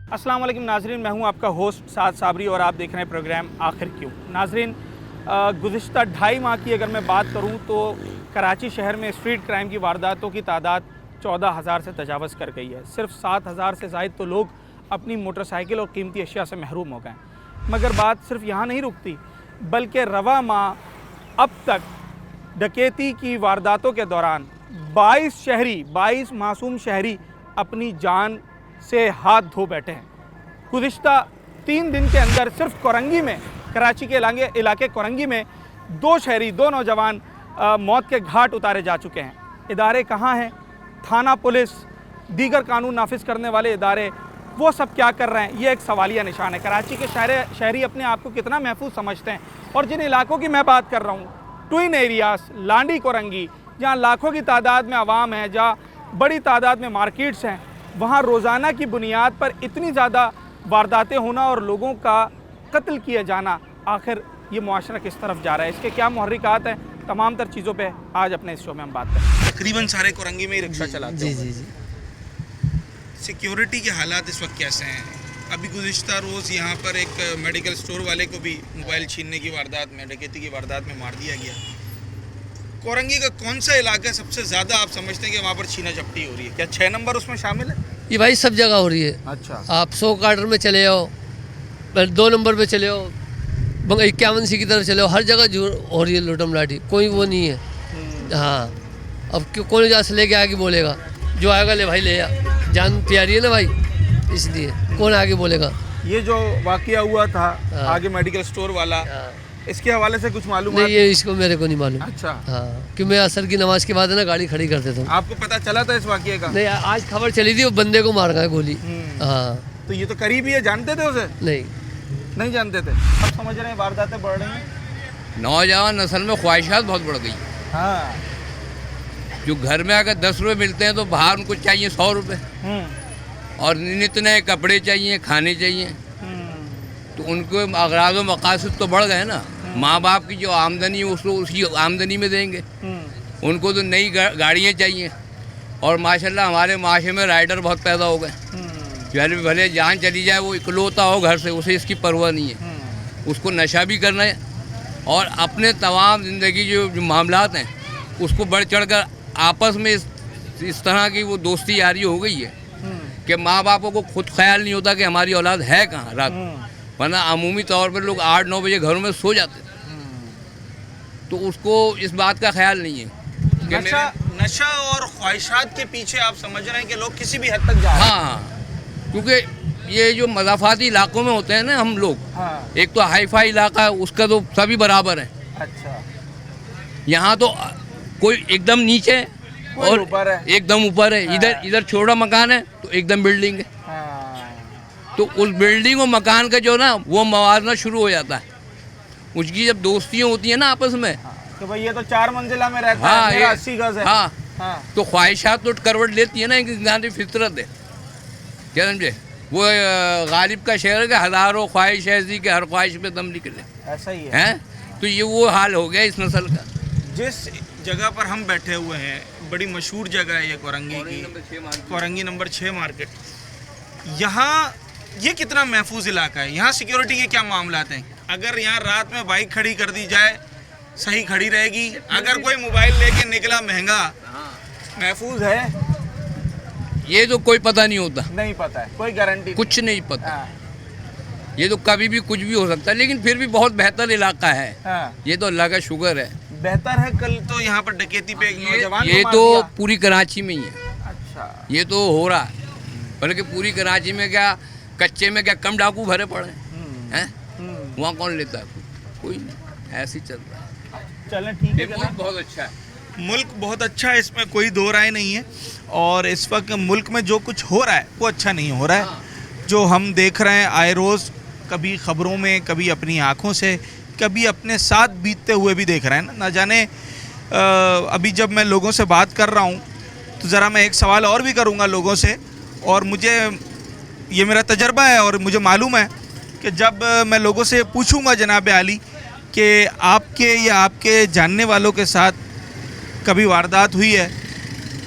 अस्सलाम वालेकुम नाजरीन, मैं हूं आपका होस्ट साद साबरी और आप देख रहे हैं प्रोग्राम आखिर क्यों। नाजरीन, गुज़िश्ता 2.5 माह की अगर मैं बात करूं तो कराची शहर में स्ट्रीट क्राइम की वारदातों की तादाद 14,000 से तजावज़ कर गई है। सिर्फ 7,000 से ज़ायद तो लोग अपनी मोटरसाइकिल और कीमती अशिया से महरूम हो गए। मगर बात सिर्फ यहाँ नहीं रुकती, बल्कि रवा माह अब तक डकैती की वारदातों के दौरान 22 मासूम शहरी अपनी जान से हाथ धो बैठे हैं। गुज़िश्ता 3 दिन के अंदर सिर्फ कोरंगी में, कराची के इलाके कोरंगी में 2 नौजवान मौत के घाट उतारे जा चुके हैं। इदारे कहाँ हैं? थाना, पुलिस, दीगर कानून नाफिज करने वाले इदारे, वो सब क्या कर रहे हैं? ये एक सवालिया निशान है। कराची के शहरी अपने आप को कितना महफूज समझते हैं? और जिन इलाकों की मैं बात कर रहा हूँ, ट्विन एरियाज़, लांडी कोरंगी, जहाँ लाखों की तादाद में आवाम है, जहाँ बड़ी तादाद में मार्केट्स हैं, वहाँ रोज़ाना की बुनियाद पर इतनी ज़्यादा वारदातें होना और लोगों का कत्ल किया जाना, आखिर ये मुआशरा किस तरफ जा रहा है? इसके क्या मुहर्रिकात हैं? तमाम तर चीज़ों पे आज अपने इस शो में हम बात करें। तकरीबन सारे कोरंगी में ही रिक्शा चलाते हैं। जी। सिक्योरिटी के हालात इस वक्त कैसे हैं? अभी गुज़िश्ता रोज़ यहाँ पर एक मेडिकल स्टोर वाले को भी मोबाइल छीनने की वारदात में, डकैती की वारदात में मार दिया गया। कोरंगी का कौन सा इलाका सबसे ज़्यादा आप समझते हैं कि वहाँ पर छीना झपटी हो रही है? क्या 6 नंबर उसमें शामिल है? ये भाई सब जगह हो रही है। अच्छा, आप 100 क्वार्टर में चले जाओ, 2 नंबर पे चले जाओ, 51 सी की तरफ चले जाओ, हर जगह हो रही है लूटम लाठी। कोई वो नहीं है। हाँ, अब क्यों कौन जहाँ से लेके आगे बोलेगा? जो आएगा ले भाई ले आ, जान प्यारी है ना भाई, इसलिए कौन आगे बोलेगा। ये जो वाकया हुआ था आगे मेडिकल स्टोर वाला, इसके हवाले से कुछ मालूम नहीं, ये इसको मेरे को नहीं मालूम। अच्छा, हाँ, क्यों मैं असर की नमाज के बाद है ना गाड़ी खड़ी करते थे। आपको पता चला था इस वाकये का? नहीं, आज खबर चली थी वो बंदे को मार गया गोली। हाँ, तो ये तो करीबी है, जानते थे उसे? नहीं जानते थे। अब समझ रहे हैं वारदातें बढ़ रही हैं। नौजवान नस्ल में ख्वाहिशात बहुत बढ़ गई। हाँ, जो घर में अगर 10 रुपये मिलते हैं तो बाहर उनको चाहिए 100 रुपये, और नित नए कपड़े चाहिए, खाने चाहिए। तो उनको अगराज़ व मकासद तो बढ़ गए ना। माँ बाप की जो आमदनी है उसको उसी आमदनी में देंगे। उनको तो नई गाड़ियाँ चाहिए, और माशाल्लाह हमारे माशरे में राइडर बहुत पैदा हो गए। भले जान चली जाए, वो इकलौता हो घर से, उसे इसकी परवाह नहीं है। उसको नशा भी करना है, और अपने तमाम ज़िंदगी जो मामलात हैं उसको बढ़ चढ़ कर आपस में इस तरह की वो दोस्ती यारी हो गई है कि माँ बापों को खुद ख्याल नहीं होता कि हमारी औलाद है कहाँ रात। वरना अमूमी तौर पर लोग 8-9 बजे घरों में सो जाते, तो उसको इस बात का ख्याल नहीं है कि नशा और ख्वाहिशात के पीछे आप समझ रहे हैं कि लोग किसी भी हद तक जा रहे हैं। हाँ, क्योंकि ये जो मज़ाफ़ाती इलाकों में होते हैं ना हम लोग, हाँ। एक तो हाई फाई इलाका है, उसका तो सभी बराबर है। अच्छा, यहाँ तो कोई एकदम नीचे है और ऊपर है, एकदम ऊपर है। हाँ। इधर छोटा मकान है तो एकदम बिल्डिंग है। हाँ। तो उस बिल्डिंग और मकान का जो ना वो मवाजना शुरू हो जाता है। उसकी जब दोस्तियाँ होती हैं ना आपस में, तो भाई ये तो 4 मंजिला में रहता हाँ, है, मेरा 80 गज है। हाँ, हाँ। तो ख्वाहिशात तो करवट लेती है ना, एक इंसान की फितरत है, क्या समझे। वो गालिब का शेर है कि हज़ारों ख्वाहिश ऐसी कि हर ख्वाहिश में दम निकले। ऐसा ही है। हैं, तो ये वो हाल हो गया इस नस्ल का। जिस जगह पर हम बैठे हुए हैं, बड़ी मशहूर जगह है ये कोरंगी की, कोरंगी नंबर 6 मार्केट। यहाँ ये कितना महफूज इलाका है? यहाँ सिक्योरिटी के क्या मामलात हैं? अगर यहाँ रात में बाइक खड़ी कर दी जाए, सही खड़ी रहेगी? अगर कोई मोबाइल लेके निकला महंगा, महफूज है? ये तो कोई पता नहीं होता, नहीं पता है, कोई गारंटी कुछ नहीं पता। हाँ। ये तो कभी भी कुछ भी हो सकता है, लेकिन फिर भी बहुत बेहतर इलाका है। हाँ। ये तो अल्लाह का शुक्र है। बेहतर है। कल तो यहाँ पर डकैती पे एक नौजवान ये को मार तो दिया। पूरी कराची में ही है। अच्छा, ये तो हो रहा है, बल्कि पूरी कराची में क्या कच्चे में क्या कम डाकू भरे पड़े हैं। वहाँ कौन लेता है? कोई नहीं, ऐसे ही चल रहा है। चलें, ठीक है। मुल्क बहुत अच्छा है, मुल्क बहुत अच्छा है, इसमें कोई दो राय नहीं है। और इस वक्त मुल्क में जो कुछ हो रहा है वो अच्छा नहीं हो रहा है। जो हम देख रहे हैं आए रोज़, कभी ख़बरों में, कभी अपनी आँखों से, कभी अपने साथ बीतते हुए भी देख रहे हैं ना जाने। अभी जब मैं लोगों से बात कर रहा हूँ तो ज़रा मैं एक सवाल और भी करूँगा लोगों से, और मुझे ये मेरा तजर्बा है और मुझे मालूम है कि जब मैं लोगों से पूछूँगा जनाब आली कि आपके या आपके जानने वालों के साथ कभी वारदात हुई है,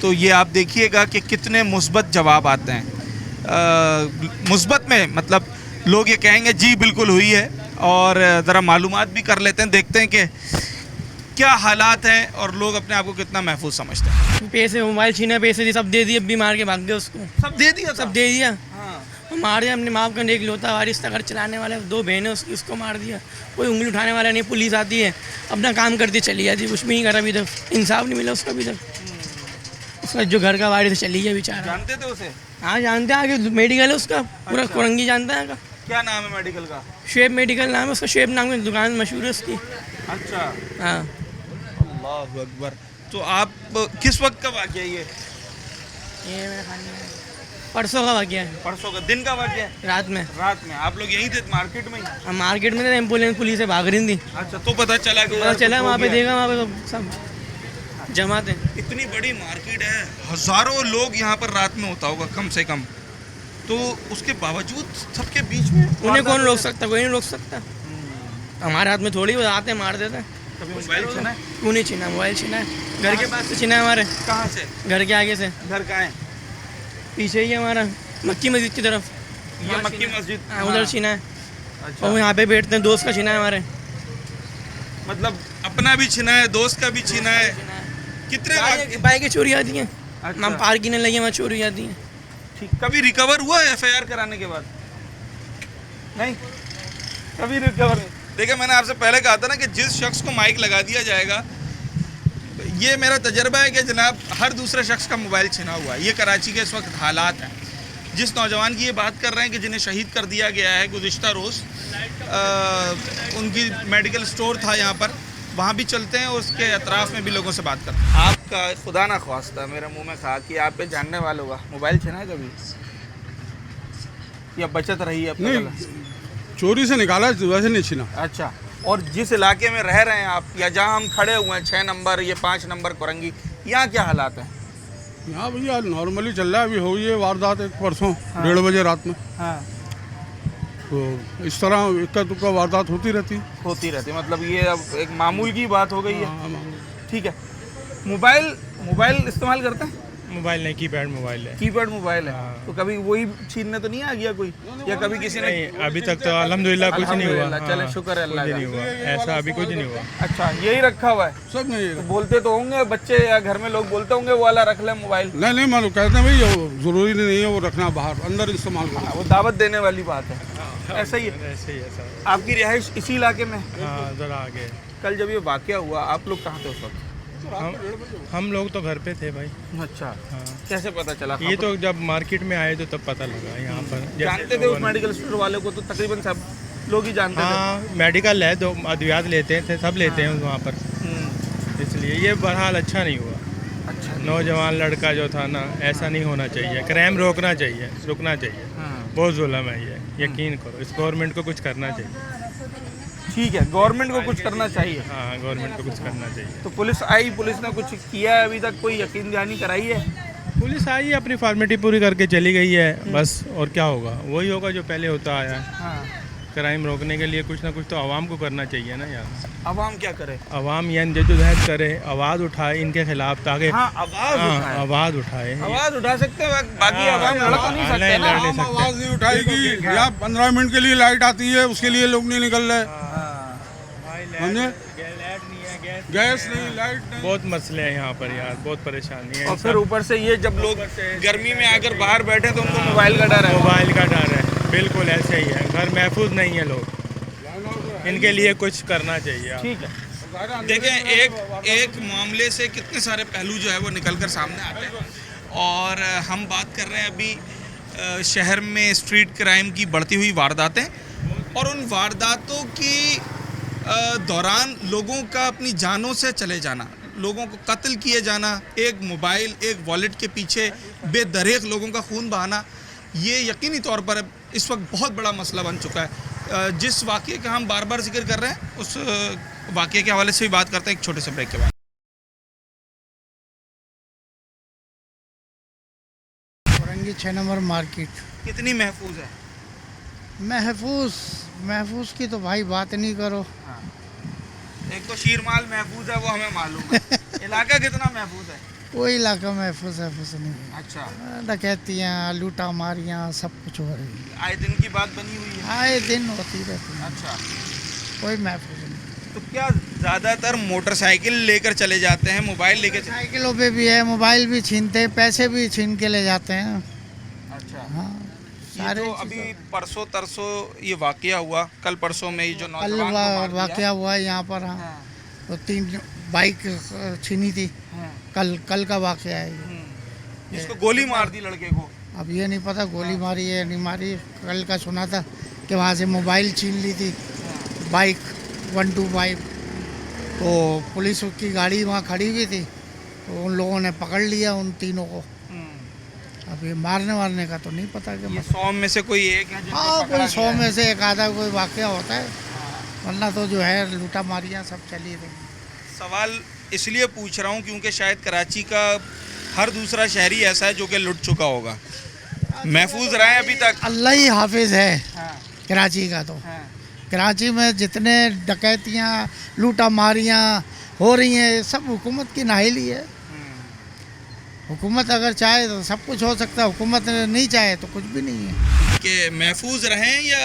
तो ये आप देखिएगा कि कितने मुस्बत जवाब आते हैं। मुस्बत में, मतलब लोग ये कहेंगे जी बिल्कुल हुई है, और ज़रा मालूमात भी कर लेते हैं, देखते हैं कि क्या हालात हैं और लोग अपने आप को कितना महफूज समझते हैं। पैसे मोबाइल छीना, पैसे सब दे दिए, अभी मार के भाग गए उसको। सब दे दिया, सब दे दिया। हाँ। मार दिया, हमने माफ करने एक लोता वारिस तक चलाने वाला, 2 बहनें उसकी, उसको मार दिया। कोई उंगली उठाने वाला नहीं, पुलिस आती है अपना काम करती चली जाती, कुछ भी नहीं करा अभी तक, इंसाफ नहीं मिला उसका अभी तक। उसका जो घर का वारिस चली गया बेचारा। जानते थे उसे? हाँ जानते हैं, आगे मेडिकल है उसका, पूरा कोरंगी जानता है। क्या नाम है मेडिकल का? शेब मेडिकल नाम है उसका, शेब नाम की दुकान मशहूर है उसकी। अच्छा, हाँ। अल्लाह अकबर। तो आप किस वक्त का वाक़या है ये? ये परसों का वाक़या है। परसों का दिन का वाक़या है? रात में। रात में आप लोग यहीं थे मार्केट में ही? हम मार्केट में थे, एम्बुलेंस पुलिस से भाग रही थी। अच्छा, तो पता चला कि पता चला, कुछ हो वहाँ पे गया। देखा, वहाँ पे तो सब जमा थे। इतनी बड़ी मार्केट है, हजारों लोग यहाँ पर रात में होता होगा कम से कम, तो उसके बावजूद सबके बीच में उन्हें कौन रोक सकता? कोई नहीं रोक सकता। हमारे हाथ में थोड़ी वो आते मार देते। कभी मोबाइल छीना है? क्यों नहीं छीना? मोबाइल छीना है, घर के पास से छीना है हमारे, कहाँ से? घर के आगे से, घर कहाँ है? पीछे ही है हमारा, मक्की मस्जिद की तरफ। ये मक्की मस्जिद? हाँ, उधर छीना है। अच्छा, और यहाँ पे बैठते हैं, दोस्त का छीना है हमारे। मतलब अपना भी छीना है, दोस्त का भी छीना है। कितने बाइकें चोरी आती हैं, अच्छा। हम पार्क गिरने लगे, वहाँ चोरी आती हैं। ठीक, कभी रिकवर हुआ है एफआईआर कराने के बाद? नहीं, कभी रिकवर नहीं। देखिए, मैंने आपसे पहले कहा था ना कि जिस शख्स को माइक लगा दिया जाएगा, ये मेरा तजर्बा है कि जनाब हर दूसरे शख्स का मोबाइल छीना हुआ है। ये कराची के इस वक्त हालात हैं। जिस नौजवान की ये बात कर रहे हैं कि जिन्हें शहीद कर दिया गया है गुज़िश्ता रोज़, उनकी मेडिकल स्टोर था यहाँ पर, वहाँ भी चलते हैं, उसके अतराफ़ में भी लोगों से बात करते हैं। आपका खुदा ना ख्वास्ता मेरे मुंह में कहा कि आप पे जानने वालों का मोबाइल छीना है कभी, या बचत रही है? नहीं, चोरी से निकाला, वैसे नहीं छीना। अच्छा, और जिस इलाके में रह रहे हैं आप, या जहाँ हम खड़े हुए हैं 6 नंबर, ये 5 नंबर कोरंगी, यहाँ क्या हालात हैं? यहाँ भैया नॉर्मली चल रहा है। अभी हुई है वारदात एक परसों 1:30 बजे रात में। हाँ, तो इस तरह इक्का दुक्का वारदात होती रहती। मतलब ये अब एक मामूल की बात हो गई है। हाँ, ठीक है। मोबाइल इस्तेमाल करते हैं? मोबाइल नहीं, कीपैड मोबाइल है। कीपैड मोबाइल है। हाँ। तो कभी वही छीनने तो नहीं आ गया कोई, या कभी किसी ने? नहीं, अभी तक तो अल्हम्दुलिल्लाह कुछ नहीं हुआ। अल्हम्दुलिल्लाह, चले शुक्र है अल्लाह कुछ का। नहीं हुआ, ऐसा अभी कुछ नहीं हुआ। अच्छा, यही रखा हुआ है? सब नहीं तो बोलते तो होंगे बच्चे या घर में लोग बोलते होंगे वो वाला रख ले मोबाइल। नहीं मालूम, कहते हैं भाई वो ज़रूरी नहीं है वो रखना, बाहर अंदर इस्तेमाल करो। वो दावत देने वाली बात है। ऐसा ही है। ऐसे ही ऐसा। आपकी रिहाइश इसी इलाके में? हाँ, ज़रा आगे। कल जब ये वाकया हुआ, आप लोग कहाँ थे उस वक्त? हम लोग तो घर पे थे भाई। अच्छा, हाँ, कैसे पता चला? ये तो जब मार्केट में आए तो तब पता लगा यहाँ पर। जैसे जानते थे उस मेडिकल स्टोर वाले को? तो तकरीबन सब लोग ही जानते थे। हाँ, मेडिकल है, दो अद्वियात लेते थे, सब लेते हैं वहाँ पर, इसलिए ये बहरहाल अच्छा नहीं हुआ। अच्छा, नौजवान लड़का जो था ना, ऐसा नहीं होना चाहिए। क्राइम रुकना चाहिए। बहुत जुल्म है ये, यकीन करो। इस गवर्नमेंट को कुछ करना चाहिए। ठीक है, गवर्नमेंट को कुछ करना चाहिए। हाँ, गवर्नमेंट को कुछ करना चाहिए। तो पुलिस आई, पुलिस ने कुछ किया है अभी तक? कोई यकीन दहानी कराई है? पुलिस आई, अपनी फॉर्मेलिटी पूरी करके चली गई है बस। और क्या होगा? वही होगा जो पहले होता आया है। हाँ। क्राइम रोकने के लिए कुछ ना कुछ तो आवाम को करना चाहिए ना यार। अवाम क्या करे? आवाम यानी जद्दोजहद करे, आवाज़ उठाए इनके खिलाफ, ताकि हाँ, आवाज उठाए। आवाज़ उठा सकते हैं, बाकी हाँ, आवाम लड़ तो नहीं हाँ, सकते ना। लड़ नहीं हम सकते। आवाज़ नहीं उठाएगी या 15 मिनट के लिए लाइट आती है, उसके लिए लोग नहीं निकल रहे। समझे? गैस नहीं, लाइट नहीं। बहुत मसले हैं यहाँ पर यार, बहुत परेशानी है। और फिर ऊपर से ये जब लोग गर्मी में आकर बाहर बैठे तो उनको मोबाइल का डर है। मोबाइल का डर है, बिल्कुल ऐसे ही है। घर महफूज नहीं है लोग, इनके लिए कुछ करना चाहिए। ठीक है, देखें एक मामले से कितने सारे पहलू जो है वो निकल कर सामने आते हैं। और हम बात कर रहे हैं अभी शहर में स्ट्रीट क्राइम की बढ़ती हुई वारदातें, और उन वारदातों की दौरान लोगों का अपनी जानों से चले जाना, लोगों को कत्ल किए जाना, एक मोबाइल, एक वॉलेट के पीछे बेदरेक लोगों का खून बहाना, ये यकीनी तौर पर इस वक्त बहुत बड़ा मसला बन चुका है। जिस वाक़ये का हम बार बार जिक्र कर रहे हैं, उस वाक़ये के हवाले से भी बात करते हैं एक छोटे से ब्रेक के बाद। कोरंगी 6 नंबर मार्केट कितनी महफूज है? महफूज की तो भाई बात नहीं करो। एक तो शीरमाल महफूज है, वो हमें मालूम है। इलाका कितना महफूज है? कोई इलाका महफूज नहीं है। अच्छा, डकैतियाँ, लूटा मारियाँ सब कुछ हो रही है, आए दिन की बात बनी हुई है। आए दिन होती रहती है, अच्छा, कोई महफूज नहीं। तो क्या ज़्यादातर मोटरसाइकिल लेकर चले जाते हैं, मोबाइल लेकर साइकिलों पे भी है, मोबाइल भी छीनते हैं, पैसे भी छीन के ले जाते हैं। अच्छा, हाँ, ये सारे जो अभी परसों तरसों ये वाकया हुआ, कल परसों में ये जो कल नौजवान को मार दिया। वाकया हुआ है यहाँ पर। हाँ, हाँ, तो 3 बाइक छीनी थी। हाँ, कल का वाकया है ये। इसको गोली मार दी लड़के को। अब ये नहीं पता गोली मारी है नहीं मारी। कल का सुना था कि वहाँ से मोबाइल छीन ली थी, बाइक 125। तो पुलिस की गाड़ी वहाँ खड़ी हुई थी, तो उन लोगों ने पकड़ लिया उन तीनों को। अब ये मारने का तो नहीं पता कि ये 100 में से कोई एक है जिनको हाँ, पकड़ा कोई 100 गया है। में से एक आधा कोई वाकया होता है, वरना तो जो है लूटा मारियाँ सब चली रही। सवाल इसलिए पूछ रहा हूँ क्योंकि शायद कराची का हर दूसरा शहरी ऐसा है जो कि लुट चुका होगा। महफूज रहे हैं अभी तक। अल्लाह ही हाफिज है हाँ, कराची का। तो हाँ, कराची में जितने डकैतियाँ, लूटा मारियाँ हो रही हैं, सब हुकूमत की नाहिली है। हुकूमत अगर चाहे तो सब कुछ हो सकता है, हुकूमत नहीं चाहे तो कुछ भी नहीं है। कि महफूज रहें या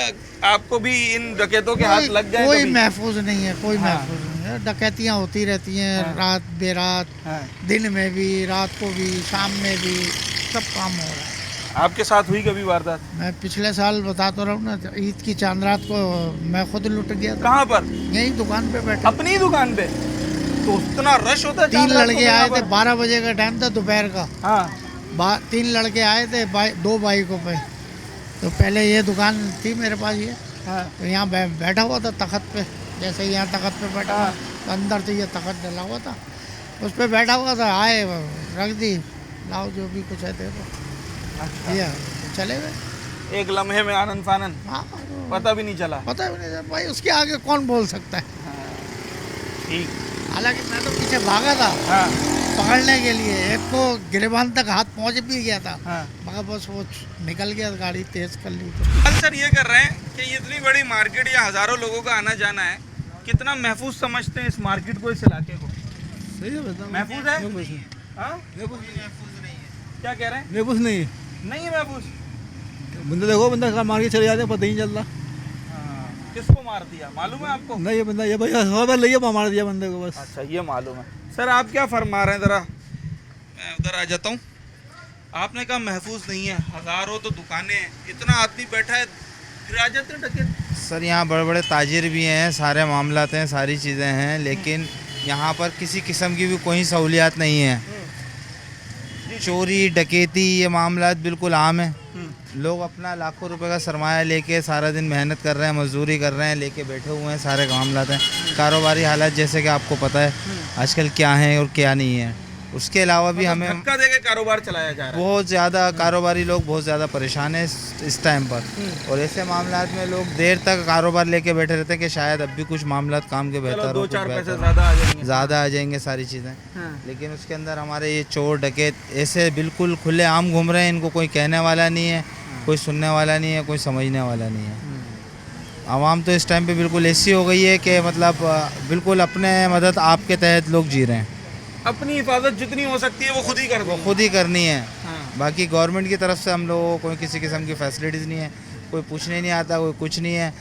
आपको भी इन डकैतों के हाथ लग जाए कोई कभी? महफूज नहीं है, कोई हाँ। महफूज नहीं है। डकैतियाँ होती रहती हैं, हाँ। रात बेरात, हाँ। दिन में भी, रात को भी, शाम में भी, सब काम हो रहा है। आपके साथ हुई कभी वारदात? मैं पिछले साल बता तो रहा हूँ ना, ईद की चांद रात को मैं खुद लुट गया था। कहाँ पर? यही दुकान पे बैठा। अपनी दुकान पे? तो उतना रश होता है 3 चांद रात को लड़के यहाँ आए थे, पर? 12 बजे का टाइम था दोपहर का। हाँ, 3 लड़के आए थे 2 बाइकों पे। तो पहले ये दुकान थी मेरे पास ये, हाँ, तो यहाँ बैठा हुआ था तख्त पे, जैसे यहाँ तख्त पे बैठा हुआ, हाँ। तो अंदर से ये तख्त डला हुआ था, उस पे बैठा हुआ था। आए, रख दी, लाओ जो भी कुछ है देखो, ये चले गए। एक लम्हे में आनंद फानन, हाँ, पता भी नहीं चला। पता भी नहीं चला। भाई उसके आगे कौन बोल सकता है। ठीक। हालांकि मैं तो पीछे भागा था हाँ, पकड़ने के लिए, एक को गिरेबान तक हाथ पहुँच भी गया था, हाँ। मगर बस वो निकल गया, गाड़ी तेज कर ली तो। कल सर ये कर रहे हैं कि ये इतनी बड़ी मार्केट या हजारों लोगों का आना जाना है, कितना महफूज समझते हैं इस मार्केट को, इस इलाके को? सही है, बताओ। महफूज है? हाँ? क्या कह रहे हैं? महफूज नहीं है। नहीं है महफूज। बंदा देखो, बंदा मार के चले जाते हैं, पता ही नहीं चलता। किसको मार दिया मालूम है आपको? नहीं, ये बंदा ये भाई खबर लगी है, मार दिया बंदे को बस। अच्छा, ये मालूम है। सर आप क्या फरमा रहे हैं, ज़रा मैं उधर आ जाता हूँ। आपने कहा महफूज नहीं है, हजारों तो दुकानें हैं, इतना आदमी बैठा है, फिर आ जाते हैं डकैत। सर यहाँ बड़े बड़े ताजिर भी हैं, सारे मामलात हैं, सारी चीज़ें हैं, लेकिन यहाँ पर किसी किस्म की भी कोई सहूलियात नहीं है। चोरी डकैती ये मामलात बिल्कुल आम है। लोग अपना लाखों रुपए का सरमाया लेके सारा दिन मेहनत कर रहे हैं, मजदूरी कर रहे हैं, लेके बैठे हुए हैं, सारे मामलात हैं। कारोबारी हालात जैसे कि आपको पता है आजकल क्या है और क्या नहीं है। उसके अलावा भी हमें धक्का देके कारोबार चलाया जा रहा है। बहुत ज़्यादा कारोबारी लोग बहुत ज़्यादा परेशान हैं इस टाइम पर, और ऐसे मामलात में लोग देर तक कारोबार लेके बैठे रहते हैं कि शायद अब भी कुछ मामलात काम के चलो बेहतर हो, 2-4 पैसे ज़्यादा आ जाएंगे। ज़्यादा आ जाएंगे सारी चीज़ें। लेकिन उसके अंदर हमारे ये चोर डकैत ऐसे बिल्कुल खुले आम घूम रहे हैं, इनको कोई कहने वाला नहीं है, कोई सुनने वाला नहीं है, कोई समझने वाला नहीं है। आवाम तो इस टाइम पे बिल्कुल ऐसी हो गई है कि मतलब बिल्कुल अपने मदद आपके तहत लोग जी रहे हैं। अपनी हिफाजत जितनी हो सकती है वो खुद ही कर दो। खुद ही करनी है। हाँ। बाकी गवर्नमेंट की तरफ से हम लोगों को कोई किसी किस्म की फैसिलिटीज़ नहीं है, कोई पूछने नहीं आता, कोई कुछ नहीं है।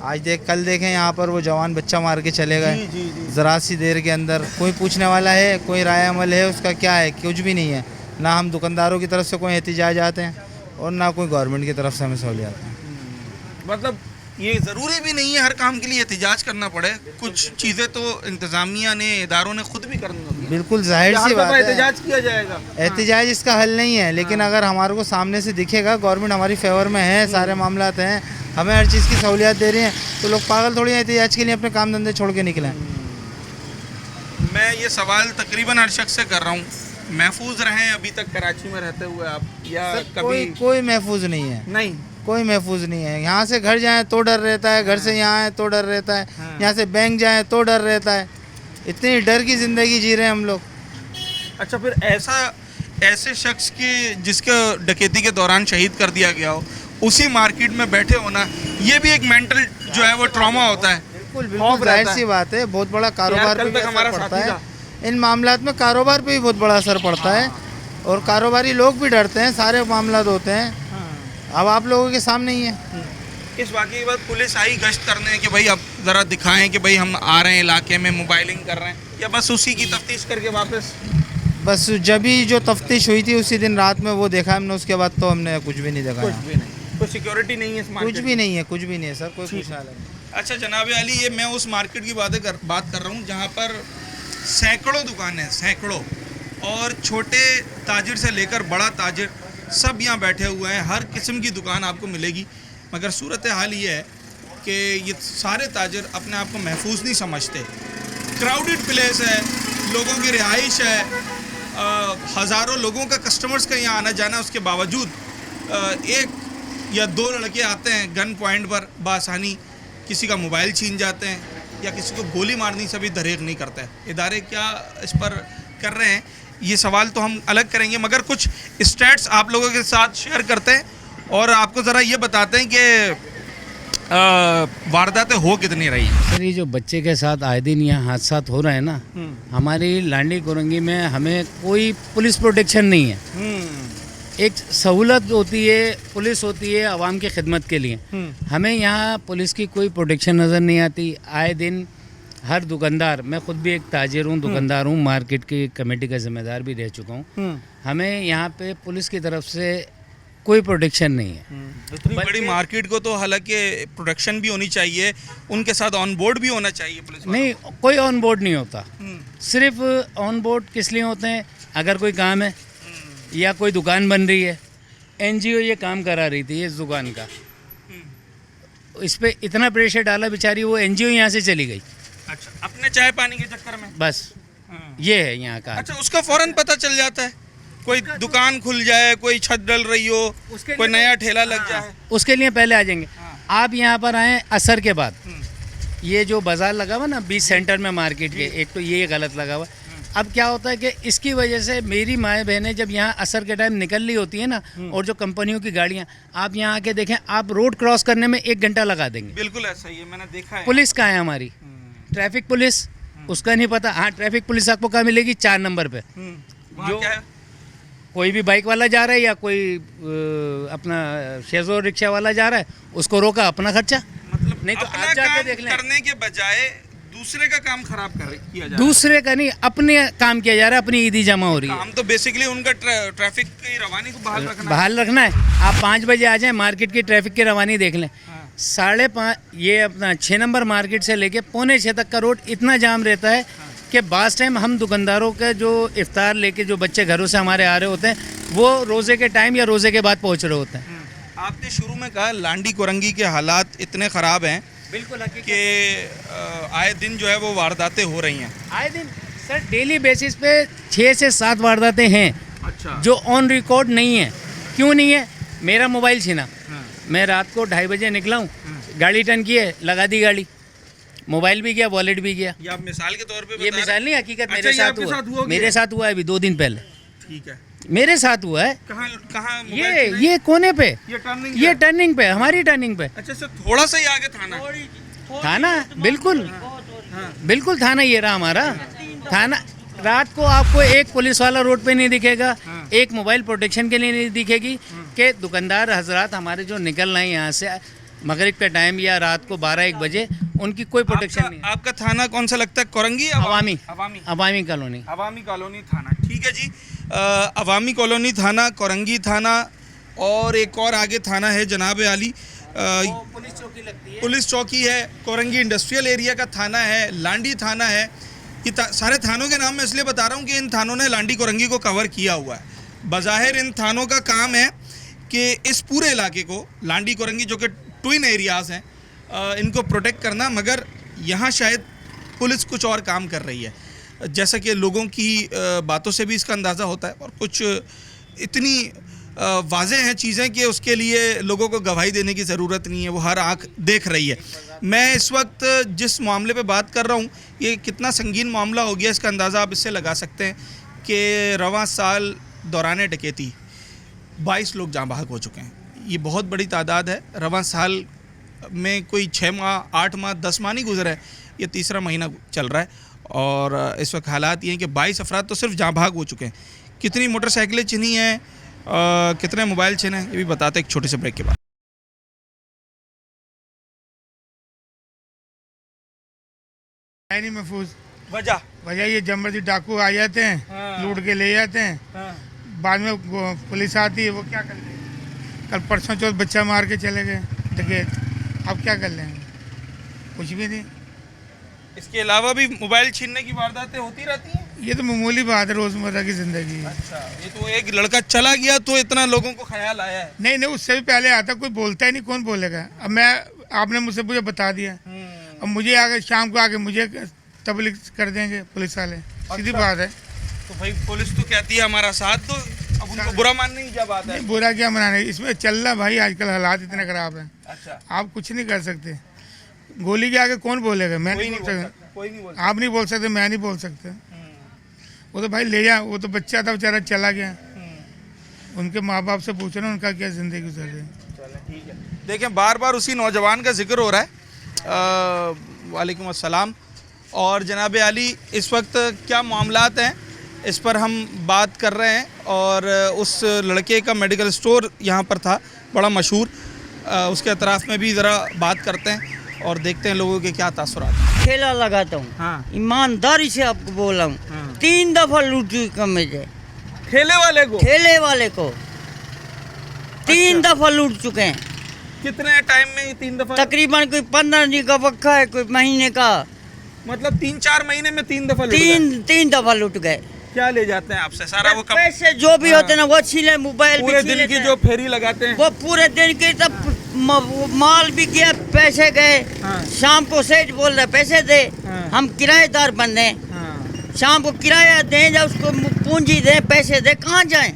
आज कल देखें यहाँ पर वो जवान बच्चा मार के चले गए, ज़रा सी देर के अंदर। कोई पूछने वाला है, कोई राय अमल है उसका, क्या है, कुछ भी नहीं है। ना हम दुकानदारों की तरफ से कोई एहतिजाज आते हैं और ना कोई गवर्नमेंट की तरफ से हमें सहूलियात हैं। मतलब ये ज़रूरी भी नहीं है हर काम के लिए एहतिजाज करना पड़े, कुछ चीज़ें तो इंतज़ामिया ने, इदारों ने खुद भी करनी होती है। बिल्कुल जाहिर सी बात है, एहतिजाज किया जाएगा। एहतिजाज इसका हल नहीं है, लेकिन अगर हमारे को सामने से दिखेगा गवर्नमेंट हमारी फेवर में है, सारे मामलात हैं, हमें हर चीज़ की सहूलियात दे रही हैं, तो लोग पागल थोड़ी हैं एहतिजाज के लिए अपने काम धंधे छोड़ के निकलें। मैं ये सवाल तकरीबन हर शख्स से कर रहा हूँ, महफूज रहें अभी तक कराची में रहते हुए आप, या कभी? कोई महफूज नहीं है, नहीं, कोई महफूज नहीं है। यहाँ से घर जाएं तो डर रहता है, घर से यहाँ आए तो डर रहता है, यहाँ से बैंक जाएं तो डर रहता है। इतनी डर की ज़िंदगी जी रहे हैं हम लोग। अच्छा, फिर ऐसे शख्स की जिसके डकैती के दौरान शहीद कर दिया गया हो, उसी मार्केट में बैठे होना, ये भी एक मेंटल जो है वो ट्रॉमा होता है। बिल्कुल जाहिर सी बात है, बहुत बड़ा कारोबार कल पे तक हमारा असर पड़ता साथी है। था, इन मामलात में कारोबार पे भी बहुत बड़ा असर पड़ता है और कारोबारी लोग भी डरते हैं, सारे मामलात होते हैं। अब आप लोगों के सामने ही है। इस वाक़े के बाद पुलिस आई गश्त करने कि भाई अब ज़रा दिखाएं कि भाई हम आ रहे हैं इलाके में, मोबाइलिंग कर रहे हैं, या बस उसी की तफ्तीश करके वापस? बस जब ही जो तफ्तीश हुई थी उसी दिन रात में वो देखा हमने, उसके बाद तो हमने कुछ भी नहीं देखा। कुछ भी नहीं, कोई सिक्योरिटी नहीं है इस मार्केट कुछ भी नहीं है, कुछ भी नहीं है सर, कोई पूछने वाला नहीं। अच्छा जनाब अली, ये मैं उस मार्केट की बात कर रहा हूँ जहाँ पर सैकड़ों दुकानें हैं, सैकड़ों, और छोटे ताजिर से लेकर बड़ा ताजिर सब यहाँ बैठे हुए हैं। हर किस्म की दुकान आपको मिलेगी, मगर सूरत हाल ये है कि ये सारे ताजिर अपने आप को महफूज नहीं समझते। क्राउडेड प्लेस है, लोगों की रिहाइश है, हज़ारों लोगों का कस्टमर्स का यहाँ आना जाना, उसके बावजूद एक या दो लड़के आते हैं गन पॉइंट पर बासानी, किसी का मोबाइल छीन जाते हैं या किसी को गोली मारने से भी दरेग नहीं करता है। इदारे क्या इस पर कर रहे हैं, ये सवाल तो हम अलग करेंगे, मगर कुछ स्टैट्स आप लोगों के साथ शेयर करते हैं और आपको ज़रा ये बताते हैं कि वारदातें हो कितनी रही हैं। सर ये जो बच्चे के साथ आए दिन यहाँ हादसा हो रहे हैं ना, हमारी लांडी कोरंगी में हमें कोई पुलिस प्रोटेक्शन नहीं है। एक सहूलत होती है, पुलिस होती है आवाम की खिदमत के लिए, हमें यहाँ पुलिस की कोई प्रोटेक्शन नज़र नहीं आती। आए दिन हर दुकानदार, मैं खुद भी एक ताजिर हूँ, दुकानदार हूँ, मार्केट की कमेटी का जिम्मेदार भी रह चुका हूँ, हमें यहाँ पे पुलिस की तरफ से कोई प्रोटेक्शन नहीं है। इतनी बड़ी मार्केट को तो हालांकि प्रोटेक्शन भी होनी चाहिए, उनके साथ ऑन बोर्ड भी होना चाहिए पुलिस वालों। नहीं, कोई ऑन बोर्ड नहीं होता। सिर्फ ऑन बोर्ड किस लिए होते हैं, अगर कोई काम है या कोई दुकान बन रही है, एनजीओ ये काम करा रही थी इस दुकान का, इस पे इतना प्रेशर डाला, बेचारी वो एनजीओ यहाँ से चली गई। अच्छा, अपने चाय पानी के चक्कर में बस ये है यहाँ का। अच्छा, उसका फौरन पता चल जाता है, कोई दुकान खुल जाए, कोई छत डल रही हो, कोई नया ठेला लग जाए, उसके लिए पहले आ जाएंगे। आप यहाँ पर आए असर के बाद, ये जो बाजार लगा हुआ ना बीच सेंटर में मार्केट के, एक तो ये गलत लगा हुआ। अब क्या होता है कि इसकी वजह से मेरी माएँ बहनें जब यहाँ असर के टाइम निकल रही होती है ना, और जो कंपनियों की गाड़ियाँ, आप यहाँ आके देखें, आप रोड क्रॉस करने में 1 घंटा लगा देंगे। बिल्कुल ऐसा ही है, मैंने देखा है। पुलिस कहाँ है हमारी, ट्रैफिक पुलिस, उसका नहीं पता। हाँ, ट्रैफिक पुलिस आपको कहाँ मिलेगी, 4 नंबर पे। जो क्या है? कोई भी बाइक वाला जा रहा है या कोई अपना शेजो रिक्शा वाला जा रहा है, उसको रोका, अपना खर्चा। मतलब नहीं तो अपना आप जाके काम देख लें। करने के बजाय दूसरे का काम खराब किया जा रहा है। दूसरे का नहीं, अपने काम किया जा रहा है, अपनी ईदी जमा हो रही है। काम तो बेसिकली उनका ट्रैफिक की रवानी को बहाल रखना है। बहाल रखना है। आप 5 बजे आ जाएं, मार्केट की ट्रैफिक की रवानी देख लें। 5:30 ये अपना 6 नंबर मार्केट से लेके 5:45 तक का रोड इतना जाम रहता है कि बास टाइम हम दुकानदारों के जो इफ्तार लेके जो बच्चे घरों से हमारे आ रहे होते हैं, वो रोज़े के टाइम या रोज़े के बाद पहुंच रहे होते हैं। आपने शुरू में कहा लांडी कोरंगी के हालात इतने ख़राब हैं बिल्कुल कि आए दिन जो है वो वारदातें हो रही हैं। आए दिन सर डेली बेसिस पे 6 से 7 वारदातें हैं। अच्छा। जो ऑन रिकॉर्ड नहीं है। क्यों नहीं है? मेरा मोबाइल छीना, मैं रात को 2:30 बजे निकला हूँ, गाड़ी टर्न की है, लगा दी गाड़ी, मोबाइल भी गया, वॉलेट भी गया। ये आप मिसाल के तौर पे ये बता मिसाल नहीं, हकीकत अच्छा, मेरे ये साथ आपके साथ हुआ हुआ। मेरे साथ हुआ है अभी 2 दिन पहले। ठीक है। मेरे साथ हुआ है। कहाँ ये कोने पे, ये टर्निंग पे, हमारी टर्निंग पे। अच्छा सर, थोड़ा सा ही आगे थाना थाना, बिल्कुल बिल्कुल थाना ये रहा हमारा थाना। रात को आपको एक पुलिस वाला रोड पे नहीं दिखेगा, एक मोबाइल प्रोटेक्शन के लिए नहीं दिखेगी कि दुकानदार हजरात हमारे जो निकल रहे हैं यहाँ से मगरिब के टाइम या रात को 12-1 बजे, उनकी कोई प्रोटेक्शन नहीं है। आपका थाना कौन सा लगता है? कोरंगी? अवामी अवामी कॉलोनी। अवामी कॉलोनी थाना, ठीक है जी। अवामी कॉलोनी थाना, कोरंगी थाना, और एक और आगे थाना है जनाब आली, पुलिस चौकी लगती है। पुलिस चौकी है, कोरंगी इंडस्ट्रियल एरिया का थाना है, लांडी थाना है। ये सारे थानों के नाम मैं इसलिए बता रहा हूँ कि इन थानों ने लांडी कोरंगी को कवर किया हुआ है। बज़ाहिर इन थानों का काम है कि इस पूरे इलाके को, लांडी कोरंगी जो कि ट्विन एरियाज़ हैं, इनको प्रोटेक्ट करना, मगर यहाँ शायद पुलिस कुछ और काम कर रही है। जैसा कि लोगों की बातों से भी इसका अंदाज़ा होता है, और कुछ इतनी वाज़ेह हैं चीज़ें कि उसके लिए लोगों को गवाही देने की ज़रूरत नहीं है, वो हर आँख देख रही है। मैं इस वक्त जिस मामले पे बात कर रहा हूँ, ये कितना संगीन मामला हो गया, इसका अंदाज़ा आप इससे लगा सकते हैं कि रवां साल दौरान डकैती 22 लोग जाँ बहक हो चुके हैं। ये बहुत बड़ी तादाद है। रवां साल में कोई 6 माह, 8 माह, 10 माह नहीं गुजरा है, ये तीसरा महीना चल रहा है, और इस वक्त हालात ये हैं कि 22 अफराद तो सिर्फ जहाँ भाग हो चुके हैं। कितनी मोटरसाइकिलें छिनी हैं, कितने मोबाइल छिने हैं, ये भी बताते हैं एक छोटे से ब्रेक के बाद। नहीं महफूज वजह ये जबरदस्ती डाकू आ जाते हैं, लूट के ले जाते हैं, बाद में पुलिस आती है, वो क्या कर लेंगे। कल परसों चौथ बच्चा मार के चले गए डकैत, अब क्या कर लेंगे, कुछ भी नहीं। इसके अलावा भी मोबाइल छीनने की वारदातें होती रहती हैं। ये तो मामूली बात है रोजमर्रा की जिंदगी है। अच्छा, ये तो एक लड़का चला गया तो इतना लोगों को ख्याल आया है। नहीं उससे भी पहले आता, कोई बोलता ही नहीं, कौन बोलेगा। अब मैं आपने मुझसे मुझे बता दिया, अब मुझे आगे शाम को आके मुझे तबलीग कर देंगे पुलिस वाले, सीधी बात है। तो भाई पुलिस तो कहती है हमारा साथ दो, अब उनको बुरा मानने की क्या बात है। नहीं बुरा क्या मनाने, इसमें चल रहा भाई, आजकल हालात इतने खराब हैं। अच्छा, आप कुछ नहीं कर सकते, गोली के आगे कौन बोलेगा, मैं नहीं बोल सकता, कोई नहीं बोल आप नहीं बोल सकते, मैं नहीं बोल सकता। वो तो भाई ले जा, वो तो बच्चा था बेचारा चला गया, उनके माँ बाप से पूछो ना उनका क्या ज़िंदगी गुजर रही है। चलें ठीक है। देखें बार बार उसी नौजवान का जिक्र हो रहा है। वालेकुम अस्सलाम। और जनाब अली, इस वक्त क्या मामलात हैं इस पर हम बात कर रहे हैं। और उस लड़के का मेडिकल स्टोर यहाँ पर था बड़ा मशहूर, उसके अतराफ़ में भी ज़रा बात करते हैं और देखते हैं लोगों के क्या तासुरात हैं। ठेला लगाता हूँ, हाँ, ईमानदारी से आपको बोल रहा हूँ, हाँ। 3 दफा लूटी कमेज है। ठेले वाले को 3 दफा लूट चुके हैं। कितने टाइम में 3 दफा? तकरीबन कोई 15 दिन का वक्फा है, कोई महीने का, मतलब 3-4 महीने में 3 दफा। 3 दफा लूट गए। क्या ले जाते हैं आपसे? सारा वो पैसे जो भी होते हैं ना वो छीले, मोबाइल पूरे दिन की जो फेरी लगाते हैं वो पूरे दिन की, तब माल भी गया, पैसे गए। हाँ। शाम को सेठ बोल रहे पैसे दे, हाँ। हम किराएदार बन रहे हैं, हाँ। शाम को किराया दें या उसको पूंजी दें, पैसे दें, कहाँ जाएं?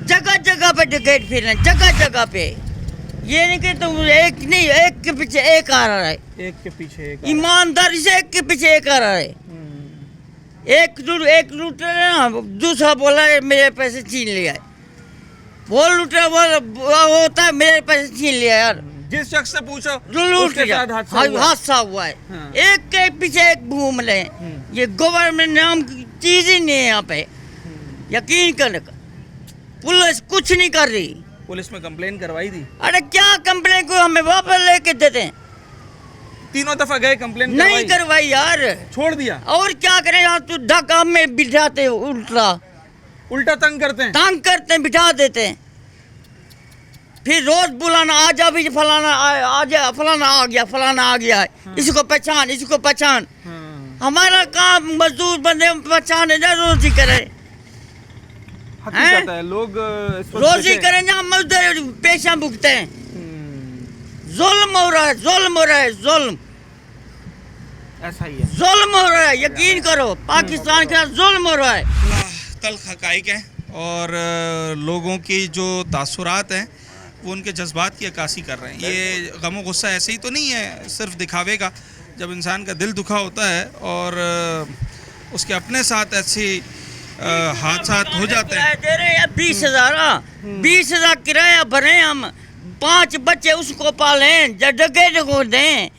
जगह जगह पे डकैत फिर रहे हैं, जगह जगह पे। ये नहीं कि तुम एक नहीं, एक के पीछे एक आ रहा है, एक के पीछे एक। ईमानदारी से एक के पीछे एक आ रहा है। एक लूट रहा है ना, दूसरा बोला है मेरे पैसे छीन लिया है, वो लूट रहा वो होता है मेरे पैसे छीन लिया यार। जिस शख्स से पूछो लूट लिया, हादसा हुआ है। हाँ। एक के पीछे एक घूम रहे हैं। ये गवर्नमेंट नाम की चीज ही नहीं है यहाँ पे, यकीन करने का। पुलिस कुछ नहीं कर रही। पुलिस में कंप्लेन करवाई थी? अरे क्या कंप्लेन को हमें वापस लेके देते हैं। 3 दफा गए, कंप्लेन नहीं करवाई यार, छोड़ दिया। और क्या करें, यहाँ तो ढाका में बिठाते हो, उल्टा तंग करते हैं, बिठा देते हैं। फिर रोज बुलाना, आजा भी फलाना आजा, फलाना आ गया, फलाना आ गया है। हाँ। इसको पहचान। हाँ। हमारा काम मजदूर बंदे पहचान है ना, रोजी करे। हकीकत है, लोग रोजी करें ना, मजदूर पेशा भुगते हैं। जुल्म हो रहा है, जुल्म ऐसा ही है, जुल्म हो रहा है, यकीन करो, पाकिस्तान के साथ जुल्म हो रहा है। तल्ख हकाइक है और लोगों की जो तासुरात हैं वो उनके जज्बात की अक्कासी कर रहे हैं। ये गम गुस्सा ऐसे ही तो नहीं है सिर्फ दिखावे का। जब इंसान का दिल दुखा होता है और उसके अपने साथ ऐसे हादसा हो जाते हैं। दे रहे हैं 20,000 किराया भरे, हम 5 बच्चे उसको पालें, जगह को दें,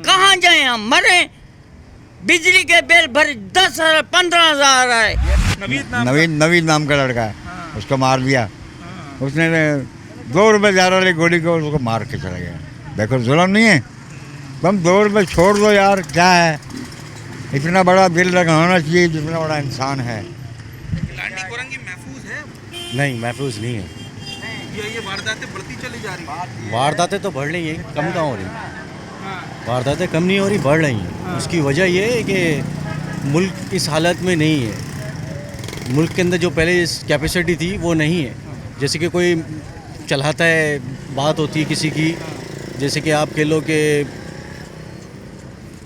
कहाँ जाए हम, मरे। बिजली के बिल भर 10,000 15,000 आए। नवीन नाम का लड़का है, उसको मार दिया। उसने 2 रुपये ज़्यादा वाली गोली को उसको मार के चला गया। देखो जुल्म नहीं है, तुम 2 रुपये छोड़ दो यार, क्या है, इतना बड़ा दिल लगा होना चाहिए जितना बड़ा इंसान है। लांडी कोरंगी महफूज है? नहीं, महफूज नहीं है। ये वारदातें बढ़ती चली जा रही हैं। वारदातें तो बढ़ रही हैं, कम कहाँ हो रही। वारदातें कम नहीं हो रही, बढ़ रही हैं। उसकी वजह ये है कि मुल्क इस हालत में नहीं है। मुल्क के अंदर जो पहले कैपेसिटी थी वो नहीं है। जैसे कि कोई चलाता है, बात होती है किसी की, जैसे कि आप कह लो कि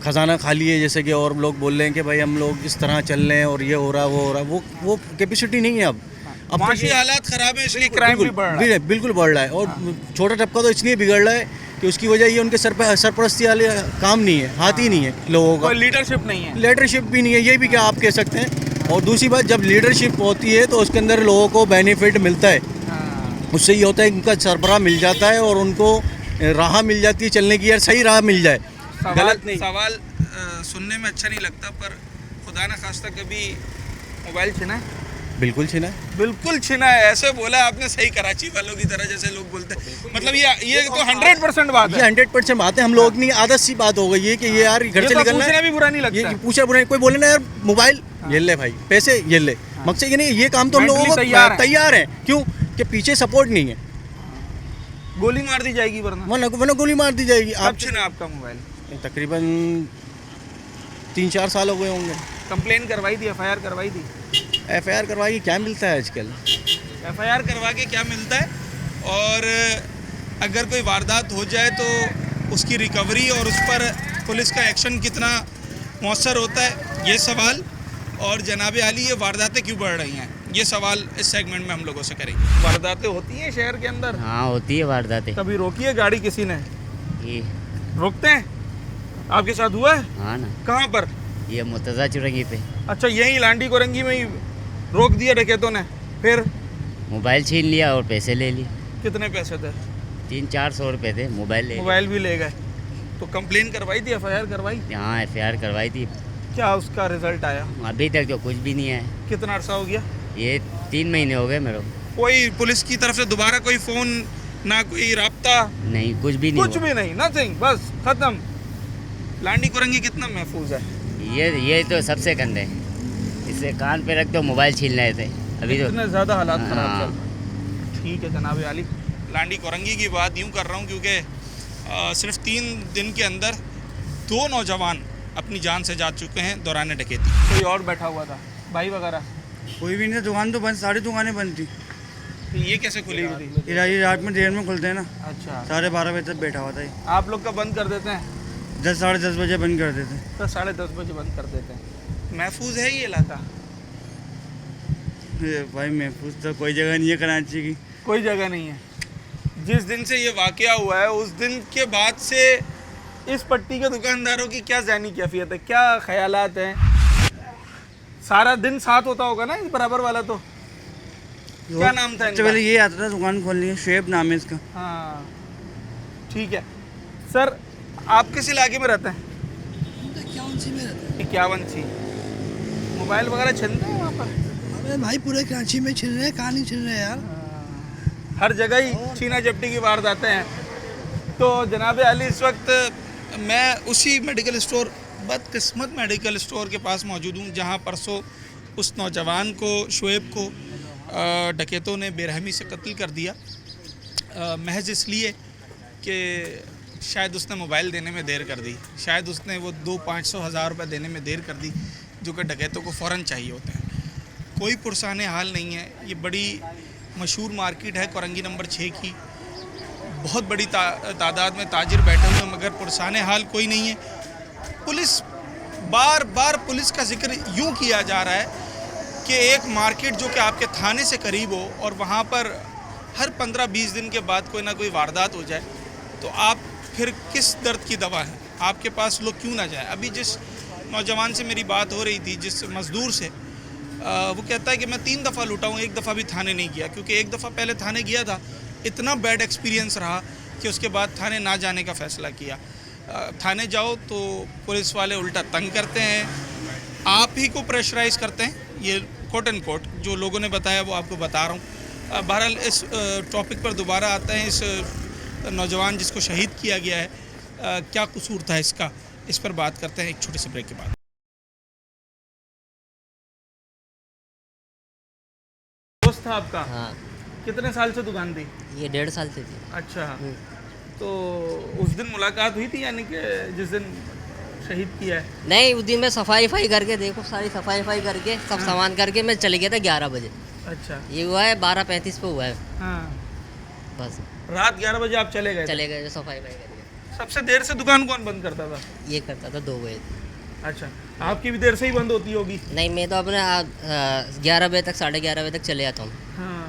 ख़जाना खाली है, जैसे कि और लोग बोल रहे हैं कि भाई हम लोग इस तरह चल रहे हैं और ये हो रहा वो हो रहा, वो कैपेसिटी नहीं है। अब माशी हालात ख़राब है, इसलिए क्राइम भी बढ़ रहा है। बिल्कुल बढ़ रहा है। और छोटा टपका तो इसलिए बिगड़ रहा है कि उसकी वजह ये उनके सरपरस्ती वाले काम नहीं है, हाथ ही नहीं है लोगों का, लीडरशिप नहीं है। लीडरशिप भी नहीं है, ये भी क्या आप कह सकते हैं। और दूसरी बात, जब लीडरशिप होती है तो उसके अंदर लोगों को बेनिफिट मिलता है। उससे ये होता है कि उनका सरबराह मिल जाता है और उनको राह मिल जाती है चलने की, यार सही राह मिल जाए, गलत नहीं। सवाल सुनने में अच्छा नहीं लगता, पर खुदा न खास्ता कभी मोबाइल छिना है? बिल्कुल छीना है। बिल्कुल छिना है, ऐसे बोला आपने सही कराची वालों की तरह जैसे लोग बोलते हैं। मतलब ये तो 100% बात ये है। 100% बात है। हम लोग की आदत सी बात हो गई है कि ये यार घर से तो निकलना पूछना है, भी बुरा नहीं लगता ये है। पूछा बुरा नहीं। कोई बोले ना यार मोबाइल ये ले भाई, पैसे ये ले, मकसद ये नहीं, ये काम तो हम लोगों को Mentally तैयार है। क्यों कि पीछे सपोर्ट नहीं है, गोली मार दी जाएगी वरना। वरना गोली मार दी जाएगी। कब छिना आपका मोबाइल? तकरीबन 3-4 साल हो गए होंगे। कंप्लेन करवाई थी, FIR करवाई थी? FIR करवाई क्या मिलता है आजकल? FIR करवा के क्या मिलता है? और अगर कोई वारदात हो जाए तो उसकी रिकवरी और उस पर पुलिस का एक्शन कितना मौसर होता है, ये सवाल। और जनाब आली, ये वारदातें क्यों बढ़ रही हैं, ये सवाल इस सेगमेंट में हम लोगों से करेंगे। वारदातें होती हैं शहर के अंदर? हाँ होती है वारदातें। कभी रोकी है गाड़ी किसी ने? ये रोकते हैं? आपके साथ हुआ है? हाँ ना, कहाँ पर? ये मुर्तज़ा चुरंगी पे। अच्छा, यही लांडी कोरंगी में ही रोक दिया डकैतों ने? फिर मोबाइल छीन लिया और पैसे ले लिए। कितने पैसे थे? 300-400 रुपये थे। मोबाइल ले मोबाइल भी ले गए। तो कंप्लेन करवाई थी, FIR करवाई? हाँ FIR करवाई थी। क्या उसका रिजल्ट आया? अभी तक तो कुछ भी नहीं आया। कितना अरसा हो गया? ये 3 महीने हो गए मेरे को। कोई पुलिस की तरफ से दोबारा कोई फोन ना, कोई राब्ता? नहीं, कुछ भी नहीं कुछ हुआ। भी नहीं, नथिंग, बस खत्म। लांडी कोरंगी कितना महफूज है? ये तो सबसे गंदे है। इसे कान पे रख दो, मोबाइल छीन रहे थे अभी तो। इतने ज़्यादा हालात खराब हाँ। चल रहे। ठीक है जनाब आली, लांडी कोरंगी की बात यूँ कर रहा हूँ क्योंकि सिर्फ 3 दिन के अंदर 2 नौजवान अपनी जान से जा चुके हैं दौरान डकैती। कोई और बैठा हुआ था, भाई वगैरह? कोई भी नहीं था, दुकान तो बंद, सारी दुकानें बंद थी। तो ये कैसे खुली हुई थी? ये रात में देर में खुलते हैं ना। अच्छा, 12:30 बजे तक बैठा हुआ था ये। आप लोग का बंद कर देते हैं? 10-10:30 बजे बंद कर देते हैं। तो 10:30 बजे बंद कर देते हैं। महफूज है ये इलाका? भाई महफूज तो कोई जगह नहीं है कराची की। कोई जगह नहीं है। जिस दिन से ये वाकया हुआ है उस दिन के बाद से इस पट्टी के दुकानदारों की क्या ज़हनी कैफियत है, क्या ख्यालात हैं? सारा दिन साथ होता होगा ना इस बराबर वाला तो? क्या नाम था इनका? पहले ये आता था, दुकान खोलनी है, शेब नाम है इसका। हाँ ठीक है सर, आप किस इलाके में रहते हैं? 51 में रहते 51 मोबाइल वगैरह छिनते हैं वहाँ पर? हैं भाई, पूरे कराची में छिन रहे हैं, कहाँ नहीं छिन रहे यार। हर जगह ही छीना झपटी की वारदातें हैं। तो जनाब अली, इस वक्त मैं उसी मेडिकल स्टोर, बदकिस्मत मेडिकल स्टोर के पास मौजूद हूँ जहाँ परसों उस नौजवान को, शुएब को, डकैतों ने बेरहमी से कत्ल कर दिया, महज इसलिए कि शायद उसने मोबाइल देने में देर कर दी, शायद उसने वो 200-500 रुपये देने में देर कर दी जो कि डकैतों को फ़ौरन चाहिए होते हैं। कोई पुरसाने हाल नहीं है। ये बड़ी मशहूर मार्केट है कोरंगी नंबर 6 की, बहुत बड़ी तादाद में ताजिर बैठे हुए हैं, मगर पुरसाने हाल कोई नहीं है। पुलिस, बार बार पुलिस का जिक्र यूँ किया जा रहा है कि एक मार्केट जो कि आपके थाने से करीब हो और वहाँ पर हर 15-20 दिन के बाद कोई ना कोई वारदात हो जाए तो आप फिर किस दर्द की दवा है, आपके पास लोग क्यों ना जाए। अभी जिस नौजवान से मेरी बात हो रही थी, जिस मज़दूर से, वो कहता है कि मैं 3 दफ़ा लूटा हूँ, 1 दफ़ा भी थाने नहीं गया, क्योंकि 1 दफ़ा पहले थाने गया था, इतना बैड एक्सपीरियंस रहा कि उसके बाद थाने ना जाने का फ़ैसला किया। थाने जाओ तो पुलिस वाले उल्टा तंग करते हैं, आप ही को प्रेशराइज़ करते हैं। ये कोट एंड कोट जो लोगों ने बताया वो आपको बता रहा हूँ। बहरहाल इस टॉपिक पर दोबारा आते हैं। इस नौजवान जिसको शहीद किया गया है, क्या कसूर था इसका, इस पर बात करते हैं एक छोटे से ब्रेक के बाद। दोस्त था आपका? हाँ। कितने साल से दुकान थी? ये 1.5 साल से थी। अच्छा, तो उस दिन मुलाकात हुई थी, यानी कि जिस दिन शहीद किया है? नहीं, उस दिन मैं सफाई करके, देखो सारी सफाई करके सब सामान करके मैं चले गया था 11 बजे। अच्छा, ये हुआ है 12:35 पे हुआ है। हाँ, बस रात 11 बजे आप चले गए? चले गए सफाई करके। सबसे देर से दुकान कौन बंद करता था? ये करता था 2 बजे। अच्छा, आपकी भी देर से ही बंद होती होगी? नहीं, मैं तो अपने 11 बजे तक, 11:30 बजे तक चले जाता हूँ। हाँ।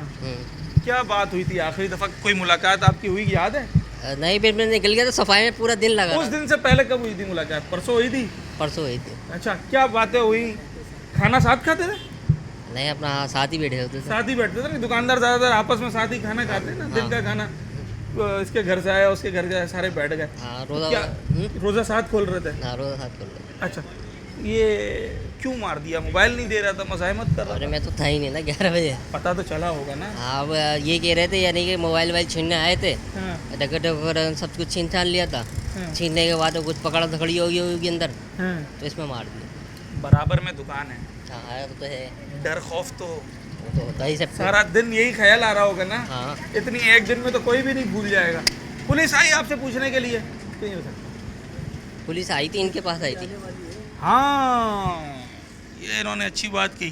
क्या बात हुई थी आखिरी दफ़ा, कोई मुलाकात आपकी हुई, याद है? नहीं, फिर मैं निकल गया था, सफाई में पूरा दिन लगा। उस दिन से पहले कब हुई थी मुलाकात? परसों हुई थी? परसों हुई थी। अच्छा, क्या बातें हुई? खाना साथ खाते थे? नहीं, अपना साथ ही बैठे होते थे। साथ ही बैठते थे? दुकानदार ज़्यादातर आपस में साथ ही खाना खाते हैं ना। दिन का खाना इसके घर से आया, उसके घर के सारे बैठ गए। हाँ, रोज़ा साथ खोल रहे थे? हाँ, रोज़ा साथ खोल रहे थे। अच्छा, ये क्यों मार दिया? मोबाइल नहीं दे रहा था, मज़ाहमत कर रहा अरे था? मैं तो था ही नहीं ना 11 बजे। पता तो चला होगा ना। हाँ, अब ये कह रहे थे यानी कि मोबाइल वाइल छीनने आए थे, हाँ। डकैत वगैरह सब कुछ छीन छान लिया था। छीनने के बाद कुछ पकड़ा धकड़ी होगी अंदर, हाँ। तो इसमें मार दिया। बराबर में दुकान है, हाँ तो है, डर खौफ तो वो तो होता ही सब। सारा दिन यही ख्याल आ रहा होगा ना। हाँ। इतनी एक दिन में तो कोई भी नहीं भूल जाएगा। पुलिस आई आपसे पूछने के लिए? नहीं हो सकता। पुलिस आई थी, इनके पास आई थी। हाँ, ये इन्होंने अच्छी बात की,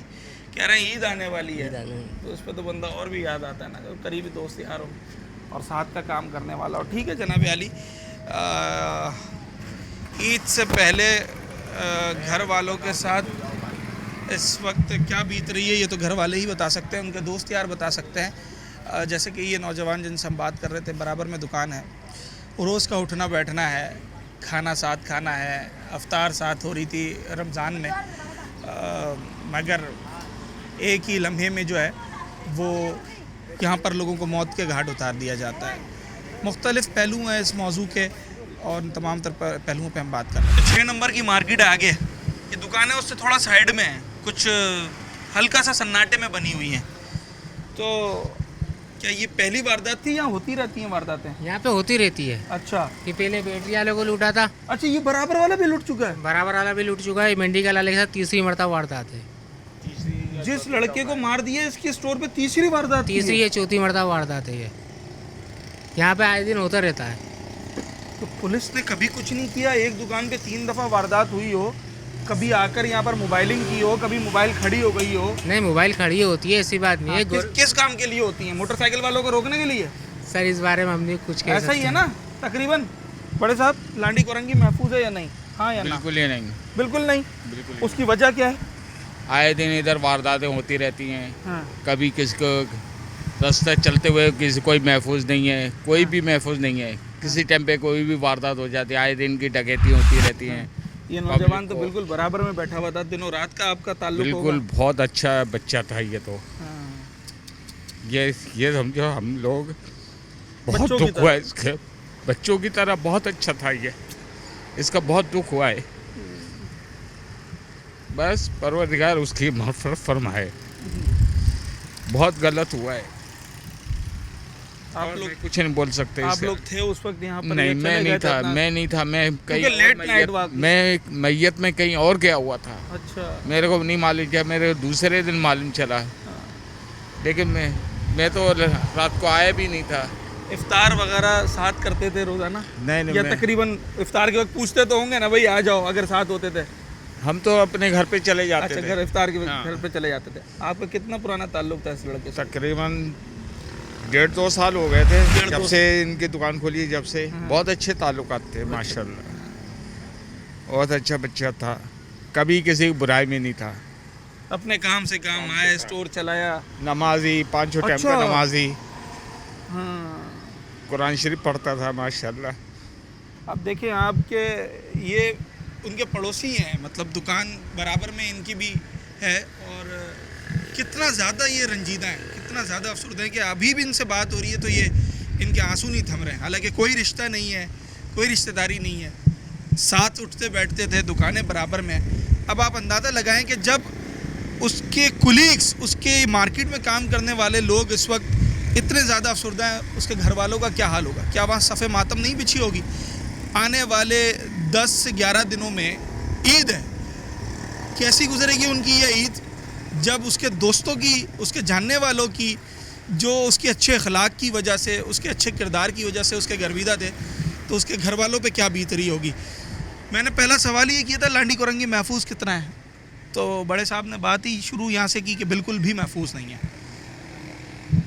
कह रहे हैं ईद आने वाली है, ईद आने वाली। तो उस पर तो बंदा और भी याद आता है ना, करीबी दोस्त यार हो और साथ का काम करने वाला हो। ठीक है जनाब अली, ईद से पहले घर वालों के साथ इस वक्त क्या बीत रही है ये तो घर वाले ही बता सकते हैं, उनके दोस्त यार बता सकते हैं। जैसे कि ये नौजवान जिनसे हम बात कर रहे थे, बराबर में दुकान है, रोज़ का उठना बैठना है, खाना साथ खाना है, अफ्तार साथ हो रही थी रमज़ान में, मगर एक ही लम्हे में जो है वो यहाँ पर लोगों को मौत के घाट उतार दिया जाता है। मुख्तलिफ़ पहलू हैं इस मौजू के और तमाम तर पहलुओं पे हम बात कर रहे हैं। 6 नंबर की मार्केट है आगे, ये दुकान है उससे थोड़ा साइड में है, कुछ हल्का सा सन्नाटे में बनी हुई हैं। तो क्या ये पहली वारदात थी या होती रहती हैं वारदातें? यहाँ पे होती रहती है। अच्छा, ये पहले बैटरी वाले को लूटा था। अच्छा, ये बराबर वाला भी लूट चुका है? बराबर वाला भी लूट चुका है, मेंढीकल वाले के साथ तीसरी मरतबा वारदात है। जिस लड़के को मार दिया इसके स्टोर पे तीसरी वारदात? तीसरी या चौथी मरतबा वारदात है ये। यहाँ पे आए दिन होता रहता है। तो पुलिस ने कभी कुछ नहीं किया? एक दुकान पे 3 दफ़ा वारदात हुई हो, कभी आकर यहाँ पर मोबाइलिंग की हो, कभी मोबाइल खड़ी हो गई हो? नहीं, मोबाइल खड़ी होती है, ऐसी बात नहीं है। किस काम के लिए होती है? मोटरसाइकिल वालों को रोकने के लिए? सर इस बारे में हम नहीं कुछ कह सकते। ऐसा ही है ना तकरीबन। बड़े साहब, लांडी कोरंगी महफूज है या नहीं? हाँ या ना? बिल्कुल ही नहीं। बिल्कुल नहीं। बिल्कुल। उसकी वजह क्या है? आए दिन इधर वारदातें होती रहती हैं। हाँ। कभी किसी को रास्ते चलते हुए किसी कोई महफूज नहीं है, कोई भी महफूज नहीं है। किसी टाइम पे कोई भी वारदात हो जाती है, आए दिन की डकैती होती रहती हैं। ये नौजवान तो बिल्कुल बराबर में बैठा हुआ था, दिनों रात का आपका ताल्लुक बिल्कुल होगा। बहुत अच्छा बच्चा था ये तो। ये समझो हम लोग बहुत दुख हुआ है इसके, बच्चों की तरह बहुत अच्छा था ये, इसका बहुत दुख हुआ है। बस परवरदिगार उसकी मग़फ़िरत फरमाए, बहुत गलत हुआ है। आप लोग कुछ नहीं बोल सकते। आप लोग थे उस वक्त यहाँ पर? नहीं, मैं नहीं था, मैं कहीं लेट नाइट वॉक, मैं मैयत में कहीं और गया हुआ था। अच्छा, मेरे को नहीं मालूम क्या, मेरे दूसरे दिन मालूम चला। लेकिन मैं तो रात को आया भी नहीं था। इफ्तार वगैरह साथ करते थे रोजाना? नहीं, या तकरीबन इफ्तार के वक्त पूछते तो होंगे ना, भाई आ जाओ, अगर साथ होते थे? हम तो अपने घर पे चले जाते थे। अच्छा, घर इफ्तार के घर पे चले जाते थे। आपका कितना पुराना ताल्लुक था इस लड़के से? तकरीबन 1.5-2 साल हो गए थे जब से इनकी दुकान खोली, जब से बहुत अच्छे ताल्लुकात थे माशाल्लाह। बहुत अच्छा बच्चा था, कभी किसी की बुराई में नहीं था। अपने काम से काम आया, स्टोर चलाया, नमाजी, 5 टाइम का नमाजी, हाँ, कुरान शरीफ पढ़ता था माशाल्लाह। अब देखें आपके ये उनके पड़ोसी हैं, मतलब दुकान बराबर में इनकी भी है, और कितना ज़्यादा ये रंजीदा है, कितना ज़्यादा अफसरदा है कि अभी भी इनसे बात हो रही है तो ये इनके आंसू नहीं थम रहे हैं। हालांकि कोई रिश्ता नहीं है, कोई रिश्तेदारी नहीं है, साथ उठते बैठते थे, दुकानें बराबर में। अब आप अंदाज़ा लगाएं कि जब उसके कुलीग्स, उसके मार्केट में काम करने वाले लोग इस वक्त इतने ज़्यादा अफसरदा हैं, उसके घर वालों का क्या हाल होगा? क्या वहाँ सफ़े मातम नहीं बिछी होगी? आने वाले 10 से 11 दिनों में ईद है, कैसी गुजरेगी उनकी ये ईद, जब उसके दोस्तों की, उसके जानने वालों की, जो उसके अच्छे अखलाक की वजह से, उसके अच्छे किरदार की वजह से उसके गर्विदा थे, तो उसके घर वालों पे क्या बीत रही होगी। मैंने पहला सवाल ये किया था लांडी कोरंगी महफूज कितना है, तो बड़े साहब ने बात ही शुरू यहाँ से की कि बिल्कुल भी महफूज नहीं है।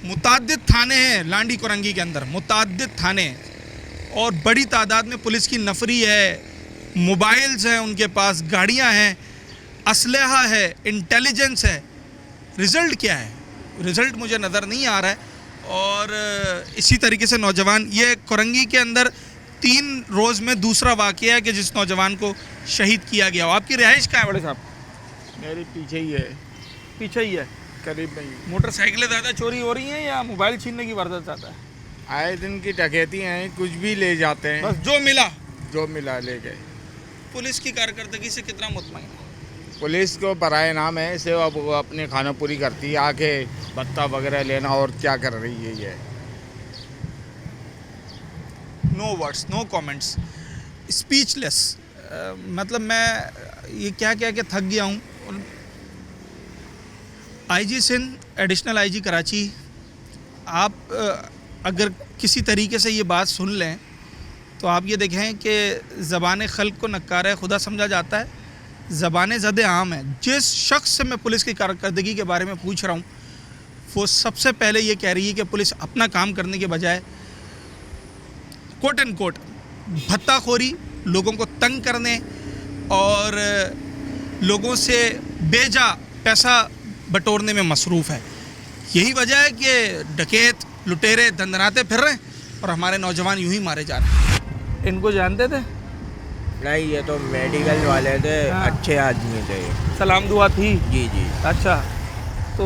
मुताद्दिद थाने हैं लांडी कोरंगी के अंदर, मुताद्दिद थाने, और बड़ी तादाद में पुलिस की नफरी है, मोबाइल्स हैं उनके पास, गाड़ियाँ हैं, असलहा है, इंटेलिजेंस है। रिज़ल्ट क्या है? रिज़ल्ट मुझे नज़र नहीं आ रहा है। और इसी तरीके से नौजवान, ये कोरंगी के अंदर 3 रोज़ में दूसरा वाक़या है कि जिस नौजवान को शहीद किया गया हो। आपकी रिहाइश कहाँ है बड़े साहब? मेरी पीछे ही है। पीछे ही है, करीब में ही। मोटरसाइकिलें ज़्यादा चोरी हो रही हैं या मोबाइल छीनने की वारदात ज़्यादा है? आए दिन की डकैती हैं, कुछ भी ले जाते हैं, बस जो मिला ले गए। पुलिस की कारकर्दगी से कितना मुतमईन है? पुलिस को बराए नाम है, इसे अब वो अपने खाना पूरी करती है, आके भत्ता वगैरह लेना और क्या कर रही है ये। No words, no comments, speechless. मतलब मैं ये क्या क्या क्या थक गया हूँ। IG Sindh, additional IG Karachi, आप अगर किसी तरीके से ये बात सुन लें तो आप ये देखें कि ज़बान खल्क को नक्कार खुदा समझा जाता है, ज़बान ज़द आम है। जिस शख्स से मैं पुलिस की कारकर्दगी के बारे में पूछ रहा हूँ वो सबसे पहले ये कह रही है कि पुलिस अपना काम करने के बजाय कोट एंड कोट भत्ताखोरी, लोगों को तंग करने और लोगों से बेजा पैसा बटोरने में मसरूफ़ है। यही वजह है कि डकैत, लुटेरे दंदनाते फिर रहे हैं और हमारे नौजवान यूं ही मारे जा रहे हैं। इनको जानते थे? नहीं, ये तो मेडिकल वाले थे। हाँ। अच्छे आदमी थे। सलाम दुआ थी? जी जी। अच्छा, तो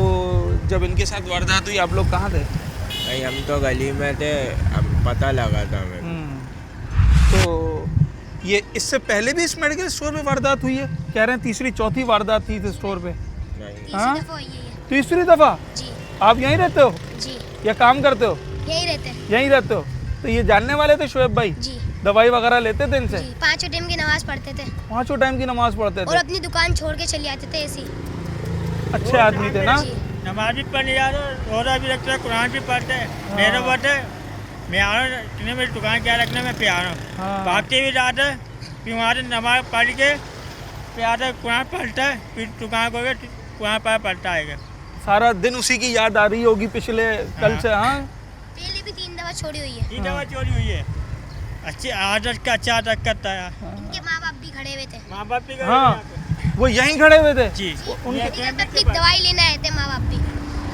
जब इनके साथ वारदात हुई आप लोग कहाँ थे? नहीं, हम तो गली में थे, हम पता लगा था हमें। तो ये इससे पहले भी इस मेडिकल स्टोर पे वारदात हुई है? कह रहे हैं तीसरी चौथी वारदात थी इस स्टोर पे। हाँ, तीसरी दफ़ा? जी। आप यहीं रहते हो? जी। या काम करते हो? यहीं रहते हैं। यहीं रहते हो? तो ये जानने वाले थे शोएब भाई? जी। दवाई वगैरह लेते थे इनसे? 5 टाइम की नमाज पढ़ते थे। 5 टाइम की नमाज पढ़ते थे और अपनी दुकान छोड़ के चले आते थे ऐसे। अच्छे आदमी थे ना? नमाज भी पढ़ने जा रहे, रोज़ा भी रखते हैं, कुरान भी पढ़ते हैं। मेरे बात है, मैं आ रहा हूँ, मेरी दुकान क्या रखना, मैं पे आ रहा हूँ। भागते भी जाते हैं, फिर वहाँ से नमाज पढ़ के फिर आते कुरान पढ़ता है, फिर दुकान को कुरान पढ़ता है। सारा दिन उसी की याद आ रही होगी पिछले कल से। हाँ, पहले भी 3 दफ़ा छोड़ी हुई है। 3 दफ़ा छोड़ी हुई है। अच्छी आदत का अच्छा आदत करता है। उनके माँ बाप भी खड़े हुए थे। माँ बाप भी हाँ, वो यहीं खड़े हुए थे? जी। उनकी दवाई लेने आए थे माँ बाप भी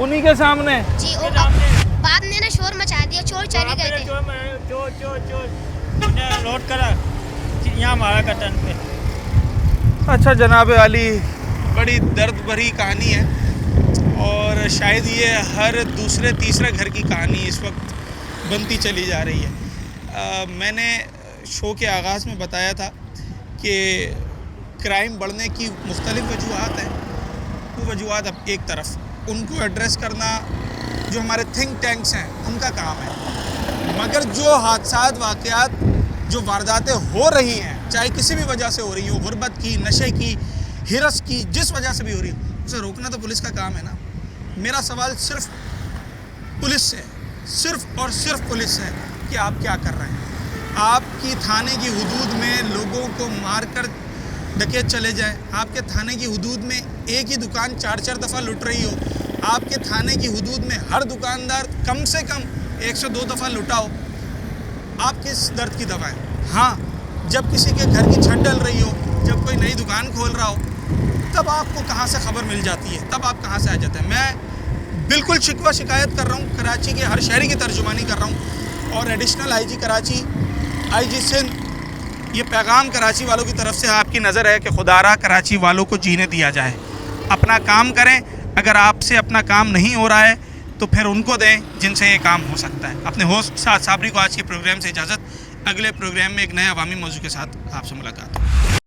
उन्हीं के सामने? जी। और बाप ने ना शोर मचा दिया, चोर चले गए थे। चोर लोड करा, यहाँ मारा कतन पे। अच्छा जनाब आली, बड़ी दर्द भरी कहानी है और शायद ये हर दूसरे तीसरे घर की कहानी इस वक्त बनती चली जा रही है। मैंने शो के आगाज़ में बताया था कि क्राइम बढ़ने की मुख्तलिफ़ वजूहात हैं। वो वजूहात अब एक तरफ, उनको एड्रेस करना जो हमारे थिंक टैंक्स हैं उनका काम है, मगर जो हादसात वाक़यात जो वारदातें हो रही हैं, चाहे किसी भी वजह से हो रही हो, गुर्बत की, नशे की, हिरस की, जिस वजह से भी हो रही हो, उसे रोकना तो पुलिस का काम है ना। मेरा सवाल सिर्फ पुलिस से, सिर्फ और सिर्फ पुलिस है कि आप क्या कर रहे हैं। आपकी थाने की हुदूद में लोगों को मारकर डकैत चले जाएं, आपके थाने की हुदूद में एक ही दुकान 4-4 दफ़ा लुट रही हो, आपके थाने की हुदूद में हर दुकानदार कम से कम 1 से 2 दफ़ा लुटा हो, आप किस दर्द की दवा है? हाँ, जब किसी के घर की छत डल रही हो, जब कोई नई दुकान खोल रहा हो, तब आपको कहाँ से खबर मिल जाती है, तब आप कहाँ से आ जाते हैं। मैं बिल्कुल शिकवा शिकायत कर रहा हूँ, कराची के हर शहरी की तर्जुमानी कर रहा हूँ और additional IG Karachi, IG Sindh, ये पैगाम कराची वालों की तरफ से आपकी नज़र है कि खुदारा कराची वालों को जीने दिया जाए, अपना काम करें। अगर आपसे अपना काम नहीं हो रहा है तो फिर उनको दें जिनसे ये काम हो सकता है। अपने होस्ट साद साबरी को आज के प्रोग्राम से इजाज़त। अगले प्रोग्राम में एक नए अवामी मौजू के साथ आपसे मुलाकात।